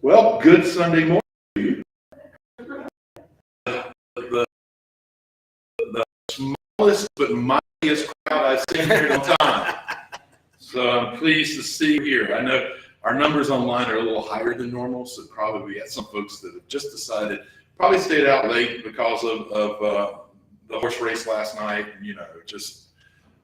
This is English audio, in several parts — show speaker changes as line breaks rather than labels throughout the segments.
Well, good Sunday morning to you. The smallest but mightiest crowd I've seen here in a time. So I'm pleased to see you here. I know our numbers online are a little higher than normal, so probably we had some folks that have just decided, probably stayed out late because of the horse race last night, just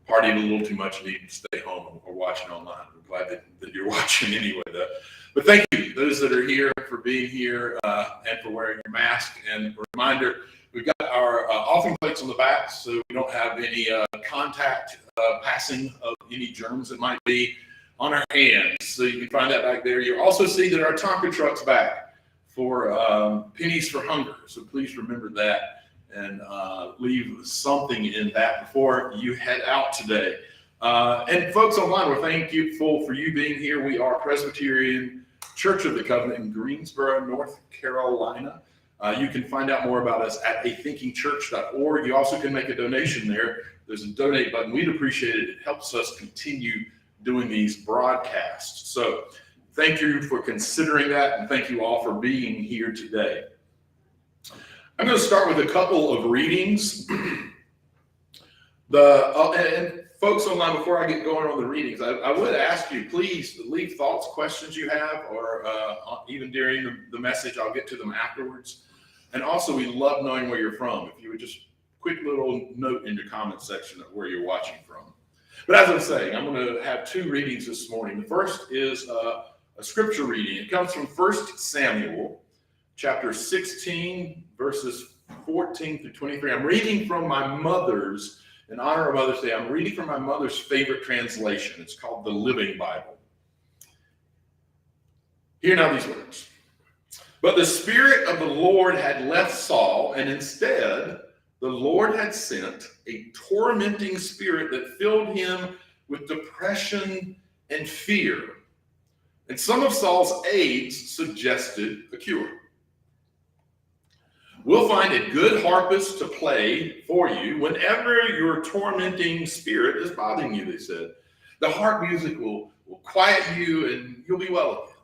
partied a little too much and needed to stay home or watching online. We're glad that you're watching anyway, though. But thank you, those that are here, for being here and for wearing your mask. And a reminder, we've got our offering plates on the back, so we don't have any contact passing of any germs that might be on our hands. So you can find that back there. You'll also see that our Tonka truck's back for Pennies for Hunger. So please remember that and leave something in that before you head out today. And folks online, we're thankful for you being here. We are Presbyterian Church of the Covenant in Greensboro, North Carolina. You can find out more about us at athinkingchurch.org. You also can make a donation there. There's a donate button. We'd appreciate it. It helps us continue doing these broadcasts. So thank you for considering that, and thank you all for being here today. I'm going to start with a couple of readings. And folks online, before I get going on the readings, I would ask you, please leave thoughts, questions you have, or even during the message. I'll get to them afterwards. And also, we love knowing where you're from. If you would just quick little note in the comment section of where you're watching from. But as I'm saying, I'm going to have two readings this morning. The first is a scripture reading. It comes from 1 Samuel, chapter 16, verses 14 through 23. I'm reading from my mother's, in honor of Mother's Day, I'm reading from my mother's favorite translation. It's called the Living Bible. Hear now these words. But the Spirit of the Lord had left Saul, and instead the Lord had sent a tormenting spirit that filled him with depression and fear. And some of Saul's aides suggested a cure. We'll find a good harpist to play for you whenever your tormenting spirit is bothering you, they said. The harp music will quiet you and you'll be well again.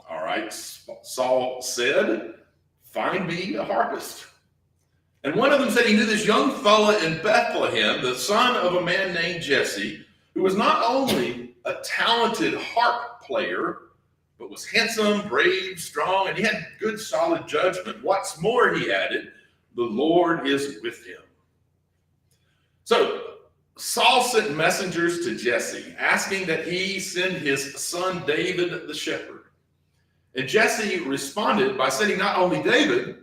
All right, Saul said, find me a harpist. And one of them said he knew this young fella in Bethlehem, the son of a man named Jesse, who was not only a talented harp player, but was handsome, brave, strong, and he had good, solid judgment. What's more, he added, the Lord is with him. So Saul sent messengers to Jesse, asking that he send his son David the shepherd. And Jesse responded by sending not only David,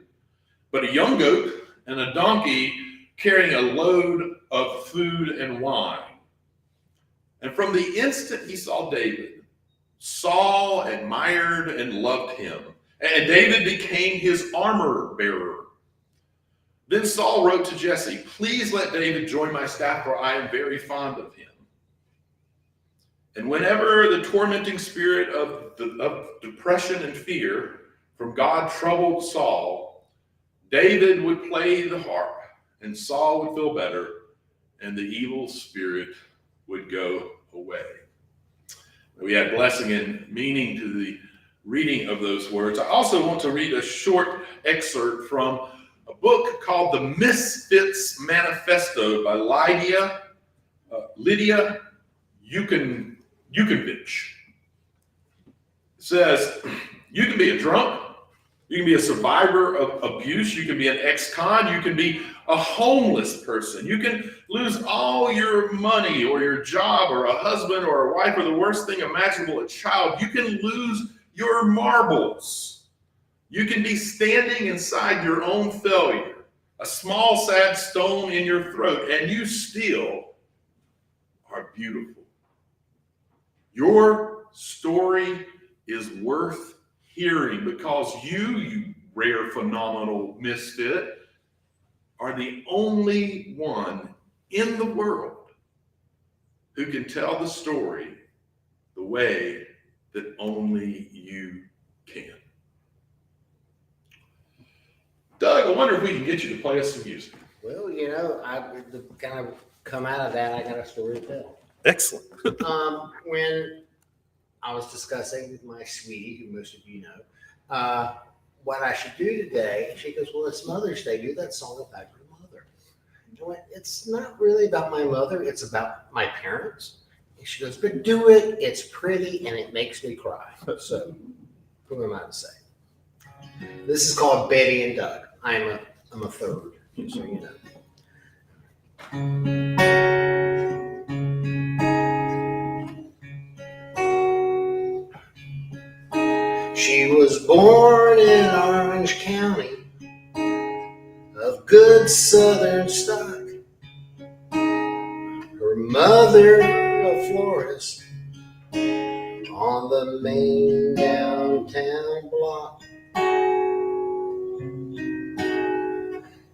but a young goat and a donkey carrying a load of food and wine. And from the instant he saw David, Saul admired and loved him, and David became his armor bearer. Then Saul wrote to Jesse, please let David join my staff, for I am very fond of him. And whenever the tormenting spirit of depression and fear from God troubled Saul, David would play the harp, and Saul would feel better, and the evil spirit would go away. We add blessing and meaning to the reading of those words. I also want to read a short excerpt from a book called The Misfits Manifesto by Lydia Yukonovich. It says, you can be a drunk, you can be a survivor of abuse, you can be an ex-con, you can be a homeless person, you can lose all your money or your job or a husband or a wife or the worst thing imaginable, a child. You can lose your marbles. You can be standing inside your own failure, a small sad stone in your throat, and you still are beautiful. Your story is worth hearing because you rare, phenomenal misfit, are the only one in the world who can tell the story the way that only you can. Doug, I wonder if we can get you to play us some music.
Well, to kind of come out of that, I got a story to tell.
Excellent.
When I was discussing with my sweetie, who most of you know, what I should do today. And she goes, well, it's Mother's Day. Do that song about your mother. I went, it's not really about my mother. It's about my parents. And she goes, but do it. It's pretty and it makes me cry. So who am I to say? This is called Betty and Doug. I'm a third, just so you know. She was born in Orange County of good southern stock. Her mother a florist on the main downtown block.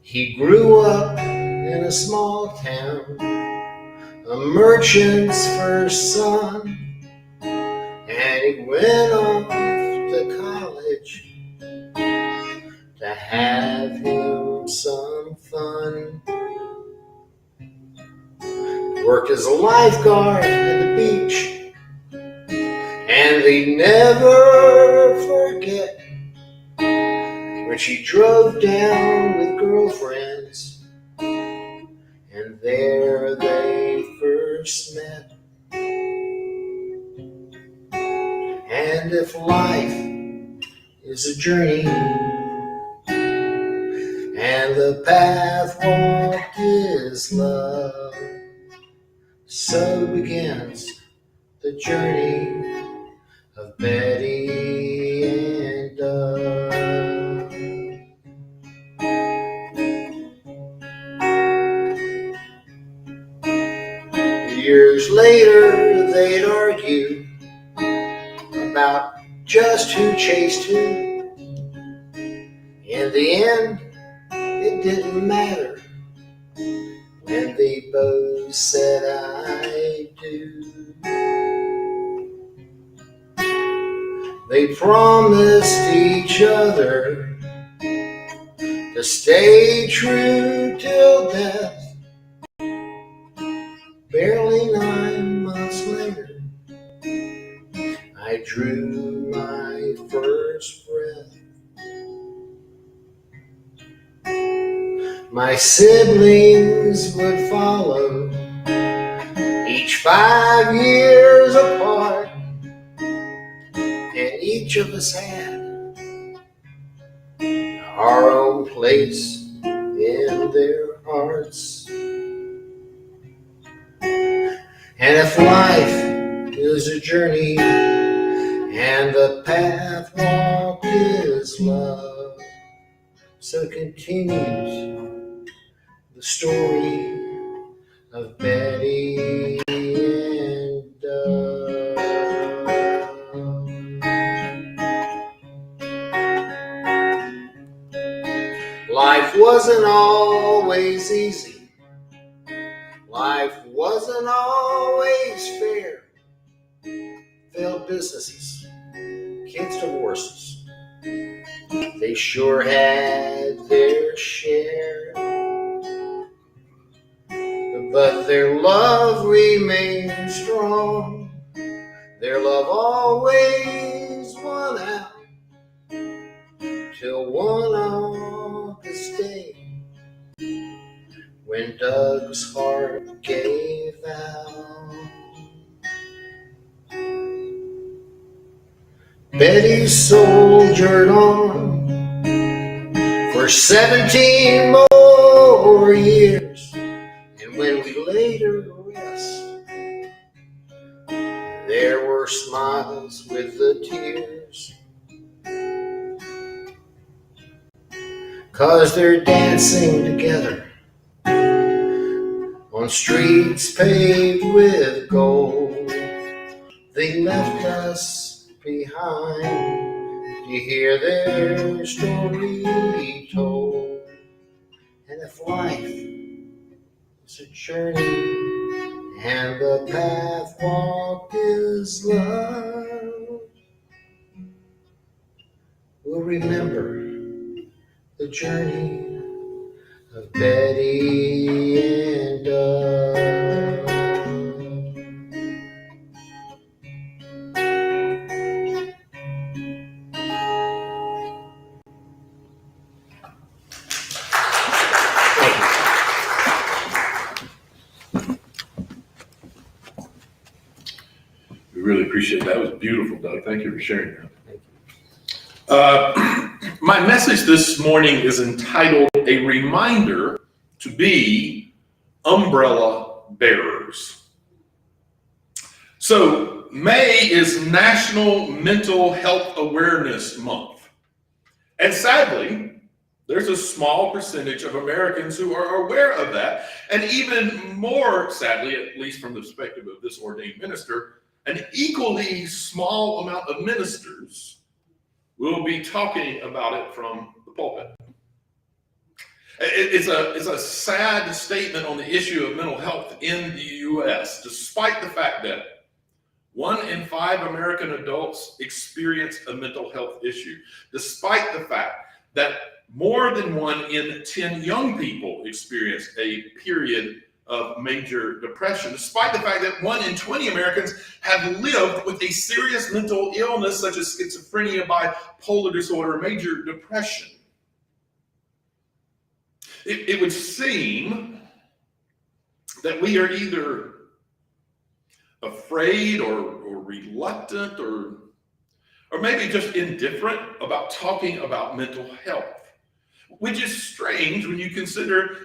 He grew up in a small town, a merchant's first son, and he went off to college to have him some fun. Worked as a lifeguard at the beach, and they never forget when she drove down with girlfriends, and there they first met. And if life is a journey, and the path walked is love, so begins the journey of Betty and Doug. Years later, they'd argue about just who chased who. In the end, it didn't matter when they both said I do. They promised each other to stay true till death. Barely 9 months later, I drew my first breath. My siblings would follow, each 5 years apart, and each of us had our own place in their hearts. And if life is a journey and the path walked is love, so continues the story of Betty and Doug. Life wasn't always easy. Life wasn't always fair. Failed businesses, kids' divorces, they sure had their share. But their love remained strong. Their love always won out till one August day when Doug's heart gave out. Betty soldiered on for 17 more years, and when we laid her to rest, there were smiles with the tears, 'cause they're dancing together on streets paved with gold. They left us behind to hear their story told. And if life is a journey and the path walked is love, we'll remember the journey of Betty and Doug.
appreciate that. It was beautiful, Doug. Thank you for sharing that.
Thank you.
My message this morning is entitled A Reminder to Be Umbrella Bearers. So, May is National Mental Health Awareness Month. And sadly, there's a small percentage of Americans who are aware of that. And even more sadly, at least from the perspective of this ordained minister, an equally small amount of ministers will be talking about it from the pulpit. It's a sad statement on the issue of mental health in the U.S., despite the fact that 1 in 5 American adults experience a mental health issue, despite the fact that more than 1 in 10 young people experience a period of major depression, despite the fact that 1 in 20 Americans have lived with a serious mental illness such as schizophrenia, bipolar disorder, or major depression. It would seem that we are either afraid or reluctant or maybe just indifferent about talking about mental health, which is strange when you consider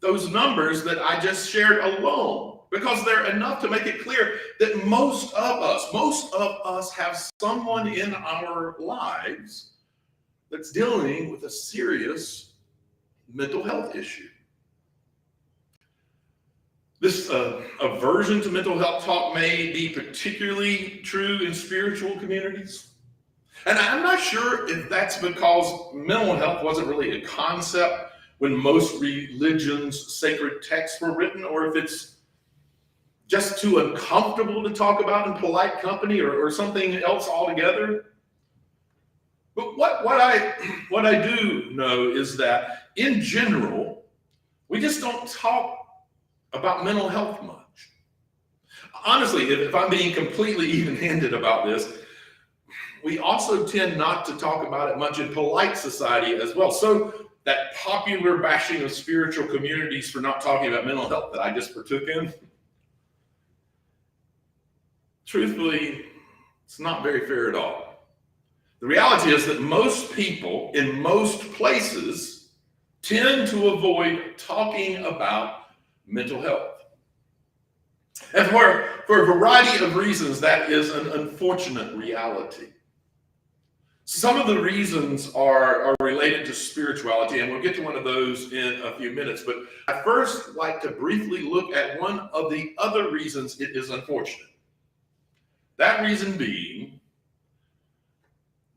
those numbers that I just shared alone, because they're enough to make it clear that most of us have someone in our lives that's dealing with a serious mental health issue. This aversion to mental health talk may be particularly true in spiritual communities. And I'm not sure if that's because mental health wasn't really a concept when most religions' sacred texts were written, or if it's just too uncomfortable to talk about in polite company, or something else altogether. But what I do know is that in general, we just don't talk about mental health much. Honestly, if I'm being completely even-handed about this, we also tend not to talk about it much in polite society as well. So that popular bashing of spiritual communities for not talking about mental health that I just partook in, truthfully, it's not very fair at all. The reality is that most people in most places tend to avoid talking about mental health. And for a variety of reasons, that is an unfortunate reality. Some of the reasons are related to spirituality, and we'll get to one of those in a few minutes. But I first like to briefly look at one of the other reasons it is unfortunate. That reason being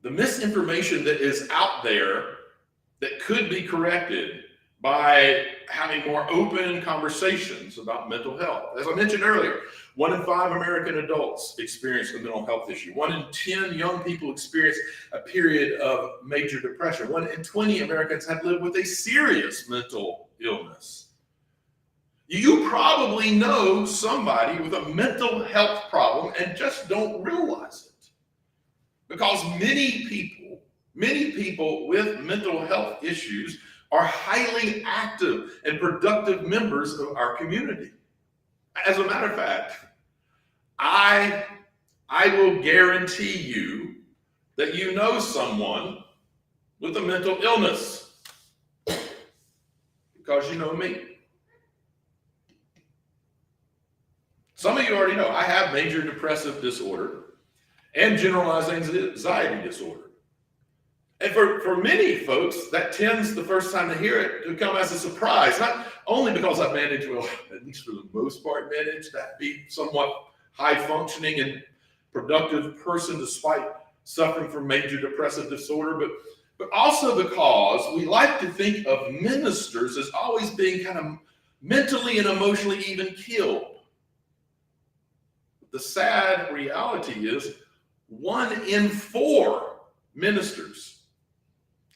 the misinformation that is out there that could be corrected by having more open conversations about mental health. As I mentioned earlier, 1 in 5 American adults experience a mental health issue. 1 in 10 young people experience a period of major depression. 1 in 20 Americans have lived with a serious mental illness. You probably know somebody with a mental health problem and just don't realize it. Because many people with mental health issues are highly active and productive members of our community. As a matter of fact, I will guarantee you that you know someone with a mental illness, because you know me. Some of you already know I have major depressive disorder and generalized anxiety disorder. And for many folks, that tends, the first time they hear it, to come as a surprise. Not only because I've managed, well, at least for the most part, managed to be somewhat high-functioning and productive person despite suffering from major depressive disorder, but also because we like to think of ministers as always being kind of mentally and emotionally even killed. The sad reality is 1 in 4 ministers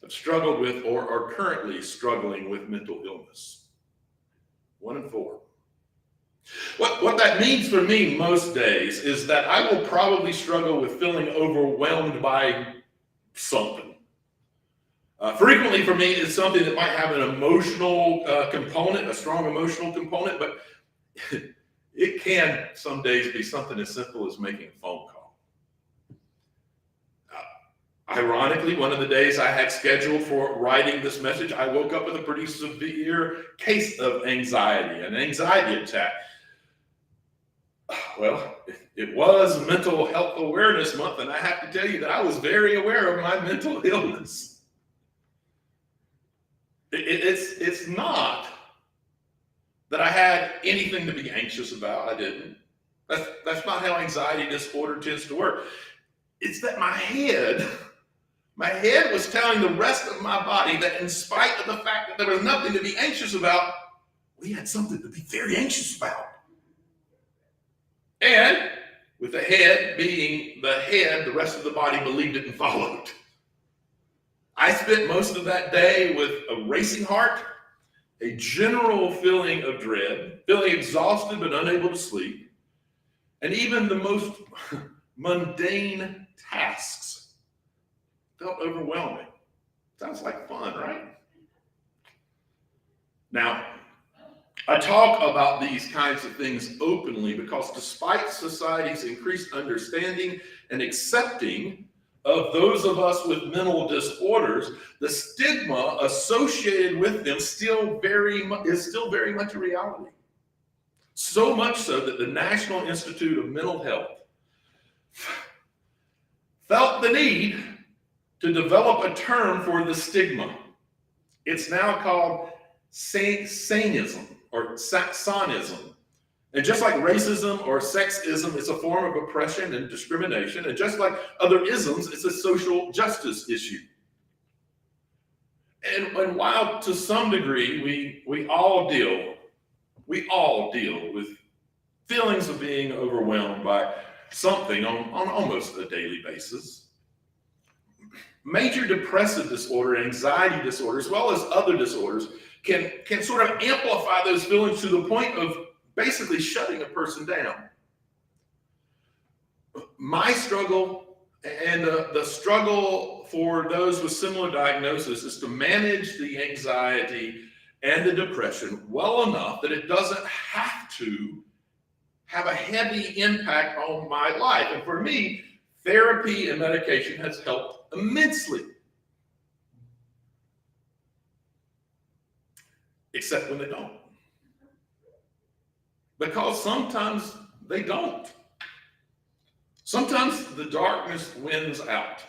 have struggled with or are currently struggling with mental illness. 1 in 4. What that means for me most days is that I will probably struggle with feeling overwhelmed by something. Frequently for me, it's something that might have an emotional component, a strong emotional component, but it can some days be something as simple as making a phone call. Ironically, one of the days I had scheduled for writing this message, I woke up with a pretty severe case of anxiety, an anxiety attack. Well, it was Mental Health Awareness Month, and I have to tell you that I was very aware of my mental illness. It's not that I had anything to be anxious about. I didn't. That's not how anxiety disorder tends to work. It's that my head was telling the rest of my body that in spite of the fact that there was nothing to be anxious about, we had something to be very anxious about. And with the head being the head, the rest of the body believed it and followed. I spent most of that day with a racing heart, a general feeling of dread, feeling exhausted but unable to sleep, and even the most mundane tasks felt overwhelming. Sounds like fun, right? Now, I talk about these kinds of things openly because despite society's increased understanding and accepting of those of us with mental disorders, the stigma associated with them is still very much a reality. So much so that the National Institute of Mental Health felt the need to develop a term for the stigma. It's now called sanism or saxonism. And just like racism or sexism is a form of oppression and discrimination, and just like other isms, it's a social justice issue. And while to some degree we all deal with feelings of being overwhelmed by something on almost a daily basis, major depressive disorder, anxiety disorder, as well as other disorders, can sort of amplify those feelings to the point of basically shutting a person down. My struggle and the struggle for those with similar diagnosis is to manage the anxiety and the depression well enough that it doesn't have to have a heavy impact on my life. And for me, therapy and medication has helped immensely. Except when they don't. Because sometimes they don't. Sometimes the darkness wins out.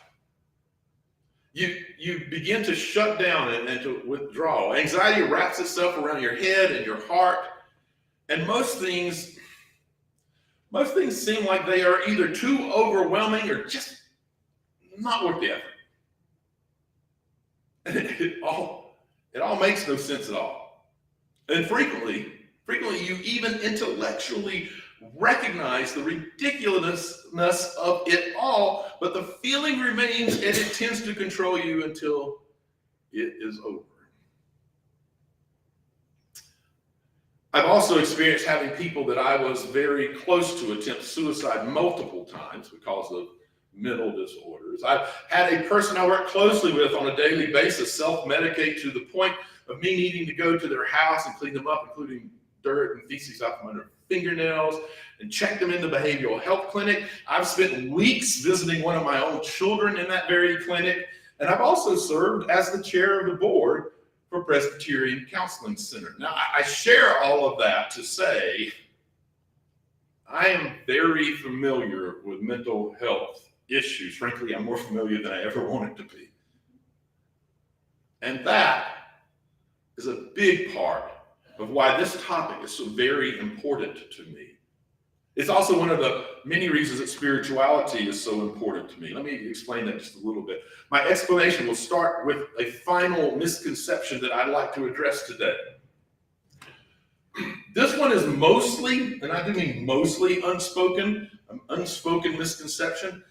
You begin to shut down and to withdraw. Anxiety wraps itself around your head and your heart. And most things seem like they are either too overwhelming or just not worth the effort. And it all makes no sense at all. And frequently you even intellectually recognize the ridiculousness of it all, but the feeling remains and it tends to control you until it is over. I've also experienced having people that I was very close to attempt suicide multiple times because of mental disorders. I've had a person I work closely with on a daily basis self-medicate to the point of me needing to go to their house and clean them up, including dirt and feces out from under fingernails, and check them in the behavioral health clinic. I've spent weeks visiting one of my own children in that very clinic, and I've also served as the chair of the board for Presbyterian Counseling Center. Now, I share all of that to say I am very familiar with mental health issues. Frankly, I'm more familiar than I ever wanted to be. And that is a big part of why this topic is so very important to me. It's also one of the many reasons that spirituality is so important to me. Let me explain that just a little bit. My explanation will start with a final misconception that I'd like to address today. This one is mostly, and I do mean mostly, an unspoken misconception.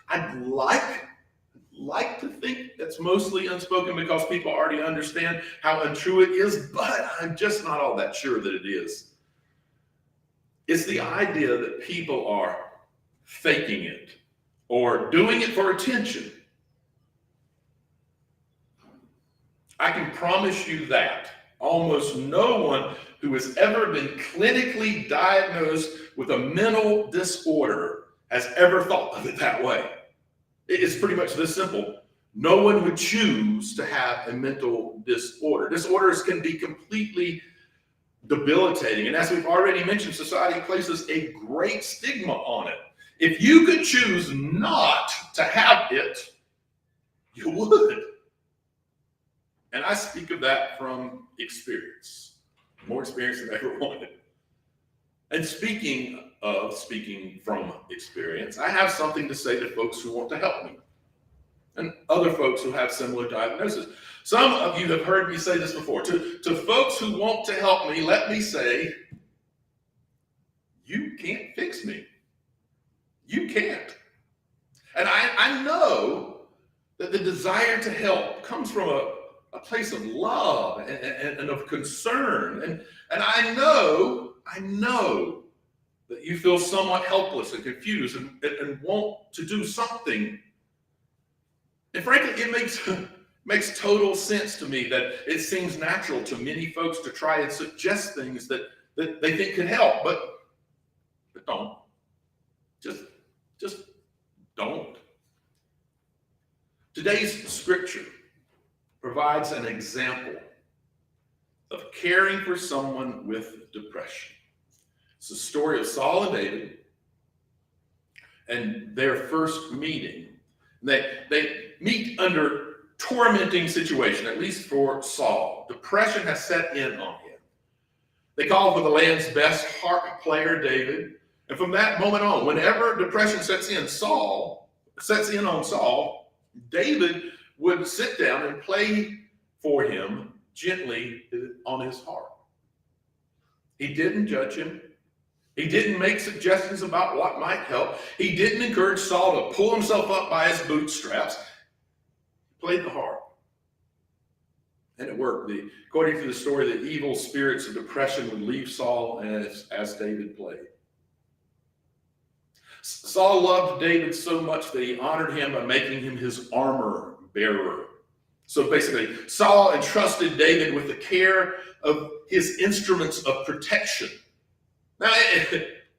I'd like to think that's mostly unspoken because people already understand how untrue it is, but I'm just not all that sure that it is. It's the idea that people are faking it or doing it for attention. I can promise you that almost no one who has ever been clinically diagnosed with a mental disorder has ever thought of it that way. It's pretty much this simple. No one would choose to have a mental disorder. Disorders can be completely debilitating. And as we've already mentioned, society places a great stigma on it. If you could choose not to have it, you would. And I speak of that from experience, more experience than I ever wanted. And speaking from experience, I have something to say to folks who want to help me and other folks who have similar diagnoses. Some of you have heard me say this before. To folks who want to help me, let me say, you can't fix me. You can't. And I know that the desire to help comes from a place of love and of concern. And I know that you feel somewhat helpless and confused and want to do something. And frankly, it makes total sense to me that it seems natural to many folks to try and suggest things that they think can help, but don't. Just don't. Today's scripture provides an example of caring for someone with depression. It's the story of Saul and David and their first meeting. They meet under tormenting situation, at least for Saul. Depression has set in on him. They call for the land's best harp player, David. And from that moment on, whenever depression sets in on Saul, David would sit down and play for him gently on his harp. He didn't judge him. He didn't make suggestions about what might help. He didn't encourage Saul to pull himself up by his bootstraps. He played the harp. And it worked. According to the story, the evil spirits of depression would leave Saul as David played. Saul loved David so much that he honored him by making him his armor bearer. So basically, Saul entrusted David with the care of his instruments of protection. Now,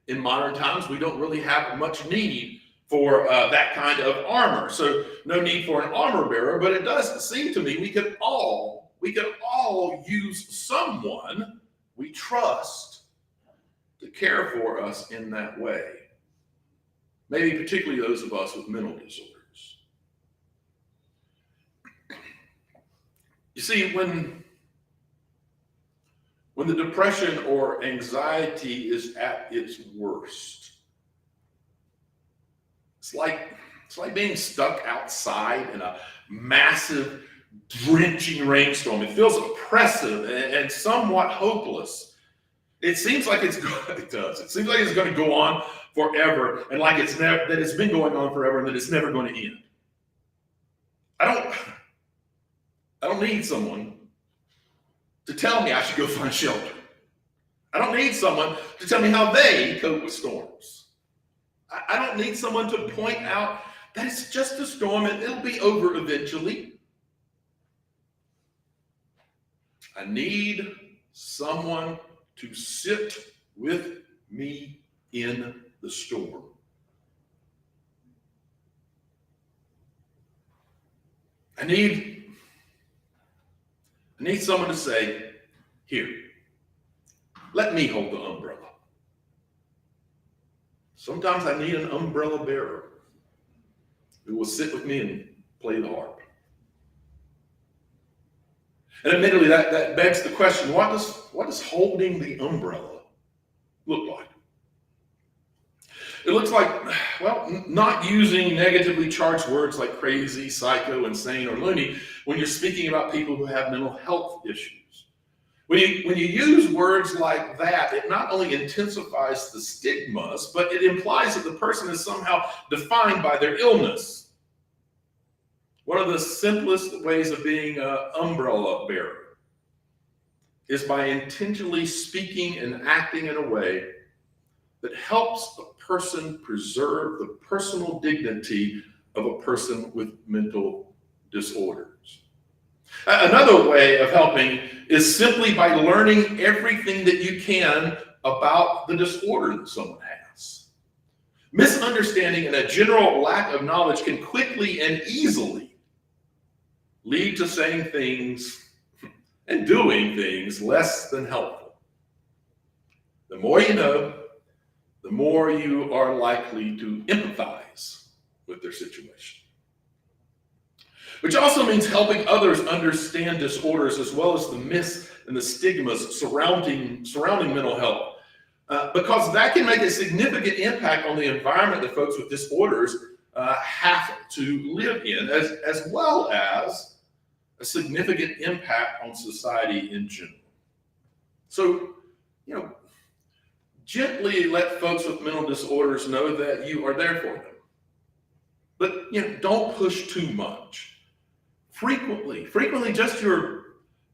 in modern times, we don't really have much need for that kind of armor. So no need for an armor bearer, but it does seem to me we could all use someone we trust to care for us in that way. Maybe particularly those of us with mental disorders. You see, when the depression or anxiety is at its worst, it's like being stuck outside in a massive, drenching rainstorm. It feels oppressive and somewhat hopeless. It seems like it seems like it's going to go on forever, and like it's been going on forever, and that it's never going to end. I don't need someone to tell me I should go find shelter. I don't need someone to tell me how they cope with storms. I don't need someone to point out that it's just a storm and it'll be over eventually. I need someone to sit with me in the storm. I need someone to say, here, let me hold the umbrella. Sometimes I need an umbrella bearer who will sit with me and play the harp. And admittedly, that begs the question, what does holding the umbrella look like? It looks like, well, not using negatively charged words like crazy, psycho, insane, or loony when you're speaking about people who have mental health issues. When you use words like that, it not only intensifies the stigmas, but it implies that the person is somehow defined by their illness. One of the simplest ways of being an umbrella bearer is by intentionally speaking and acting in a way that helps a person preserve the personal dignity of a person with mental disorders. Another way of helping is simply by learning everything that you can about the disorder that someone has. Misunderstanding and a general lack of knowledge can quickly and easily lead to saying things and doing things less than helpful. The more you know, the more you are likely to empathize with their situation. Which also means helping others understand disorders as well as the myths and the stigmas surrounding mental health. Because that can make a significant impact on the environment that folks with disorders have to live in, as well as a significant impact on society in general. So, gently let folks with mental disorders know that you are there for them. But, don't push too much. Frequently, just your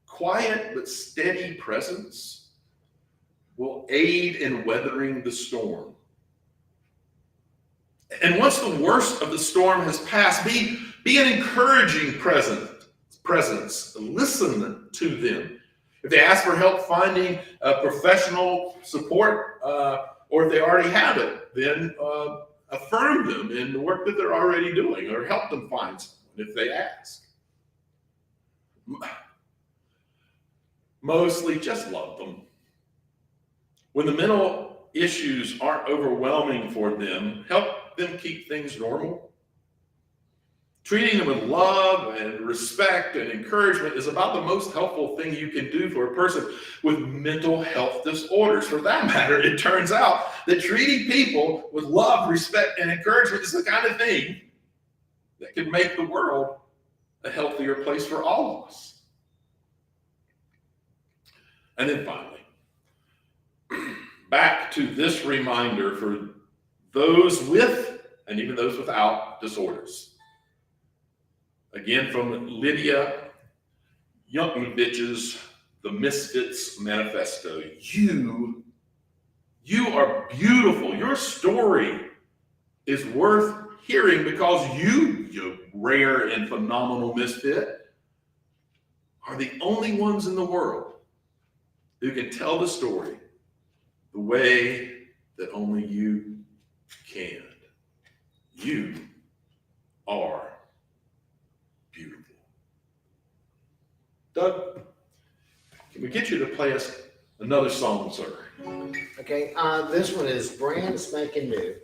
quiet but steady presence will aid in weathering the storm. And once the worst of the storm has passed, be an encouraging presence. Listen to them. If they ask for help finding professional support, or if they already have it, then affirm them in the work that they're already doing, or help them find someone if they ask. Mostly just love them. When the mental issues aren't overwhelming for them, help them keep things normal. Treating them with love and respect and encouragement is about the most helpful thing you can do for a person with mental health disorders. For that matter, it turns out that treating people with love, respect, and encouragement is the kind of thing that can make the world a healthier place for all of us. And then finally, back to this reminder for those with and even those without disorders. Again, from Lydia Youngkovich's The Misfits Manifesto. You are beautiful. Your story is worth hearing because you rare and phenomenal misfit, are the only ones in the world who can tell the story the way that only you can. You are beautiful. Doug, can we get you to play us another song, sir?
Okay, this one is brand spanking new,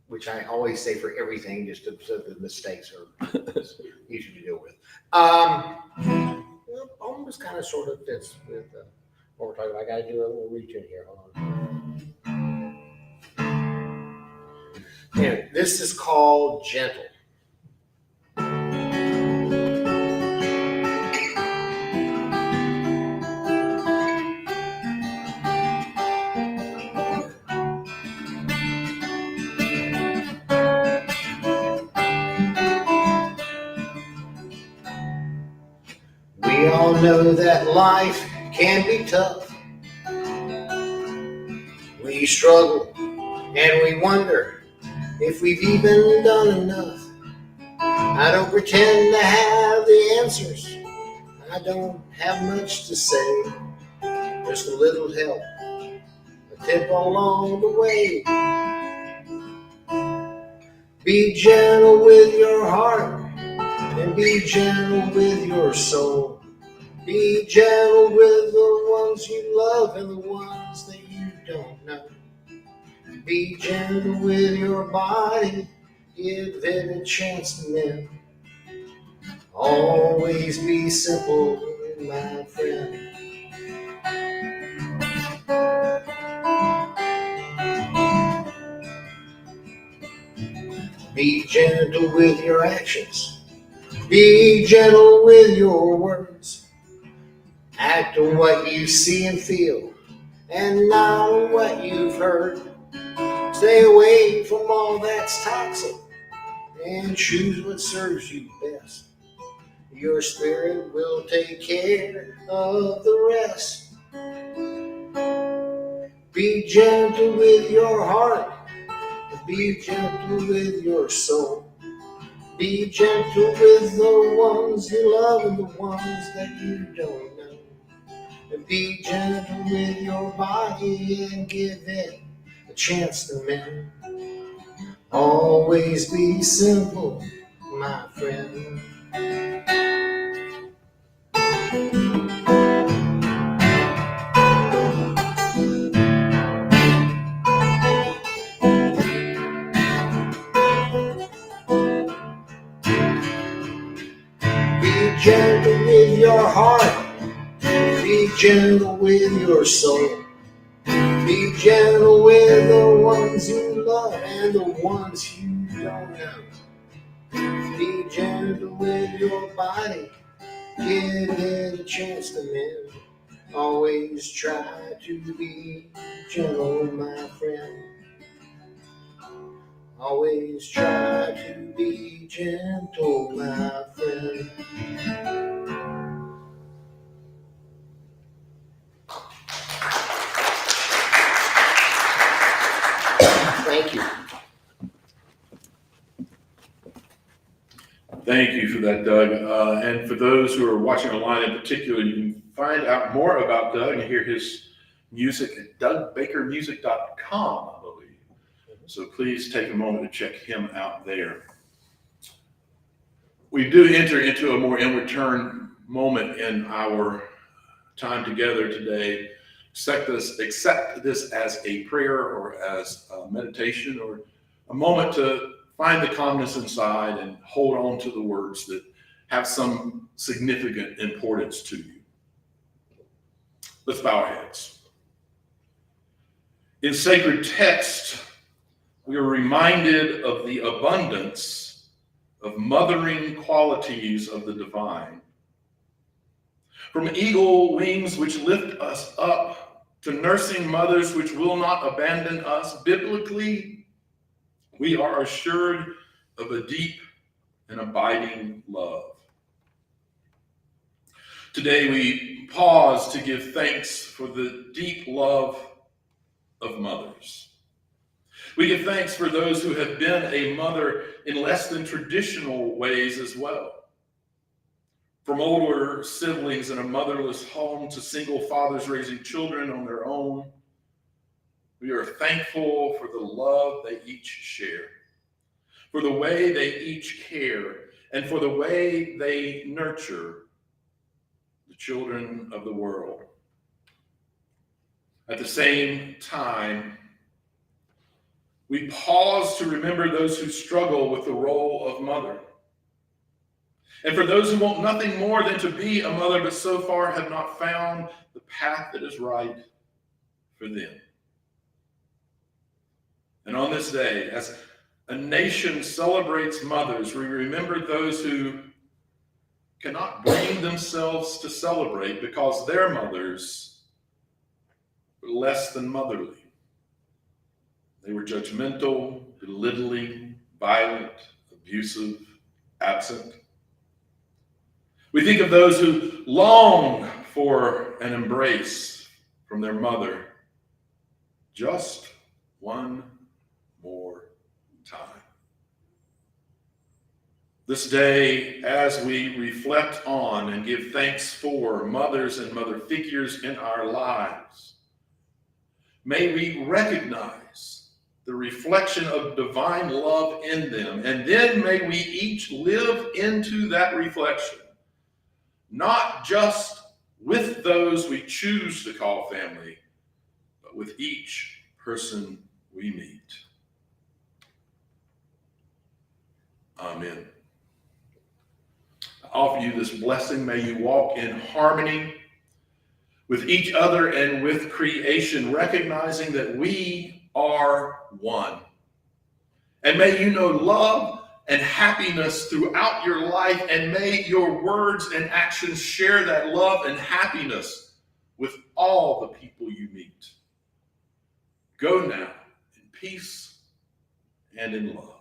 which I always say for everything, just so the mistakes are easy to deal with. Almost kind of sort of fits with what we're talking about. I got to do a little retune here. Hold on. And this is called Gentle. We all know that life can be tough. We struggle and we wonder if we've even done enough. I don't pretend to have the answers. I don't have much to say. Just a little help, a tip along the way. Be gentle with your heart and be gentle with your soul. Be gentle with the ones you love and the ones that you don't know. Be gentle with your body, give it a chance to mend. Always be simple, my friend. Be gentle with your actions. Be gentle with your words. Act on what you see and feel, and not on what you've heard. Stay away from all that's toxic, and choose what serves you best. Your spirit will take care of the rest. Be gentle with your heart, be gentle with your soul. Be gentle with the ones you love and the ones that you don't know. Be gentle with your body and give it a chance to mend. Always be simple, my friend. Be gentle with your heart. Be gentle with your soul. Be gentle with the ones you love and the ones you don't know. Be gentle with your body. Give it a chance to mend. Always try to be gentle, my friend. Always try to be gentle, my friend. Thank you.
Thank you for that, Doug. And for those who are watching online in particular, you can find out more about Doug and hear his music at dougbakermusic.com, I believe. So please take a moment to check him out there. We do enter into a more inward turn moment in our time together today. Accept this as a prayer or as a meditation or a moment to find the calmness inside and hold on to the words that have some significant importance to you. Let's bow our heads. In sacred text, we are reminded of the abundance of mothering qualities of the divine. From eagle wings which lift us up to nursing mothers which will not abandon us, biblically, we are assured of a deep and abiding love. Today we pause to give thanks for the deep love of mothers. We give thanks for those who have been a mother in less than traditional ways as well. From older siblings in a motherless home to single fathers raising children on their own, we are thankful for the love they each share, for the way they each care, and for the way they nurture the children of the world. At the same time, we pause to remember those who struggle with the role of mother. And for those who want nothing more than to be a mother, but so far have not found the path that is right for them. And on this day, as a nation celebrates mothers, we remember those who cannot bring themselves to celebrate because their mothers were less than motherly. They were judgmental, belittling, violent, abusive, absent. We think of those who long for an embrace from their mother just one more time. This day, as we reflect on and give thanks for mothers and mother figures in our lives, may we recognize the reflection of divine love in them, and then may we each live into that reflection, not just with those we choose to call family, but with each person we meet. Amen. I offer you this blessing. May you walk in harmony with each other and with creation, recognizing that we are one. And may you know love and happiness throughout your life, and may your words and actions share that love and happiness with all the people you meet. Go now in peace and in love.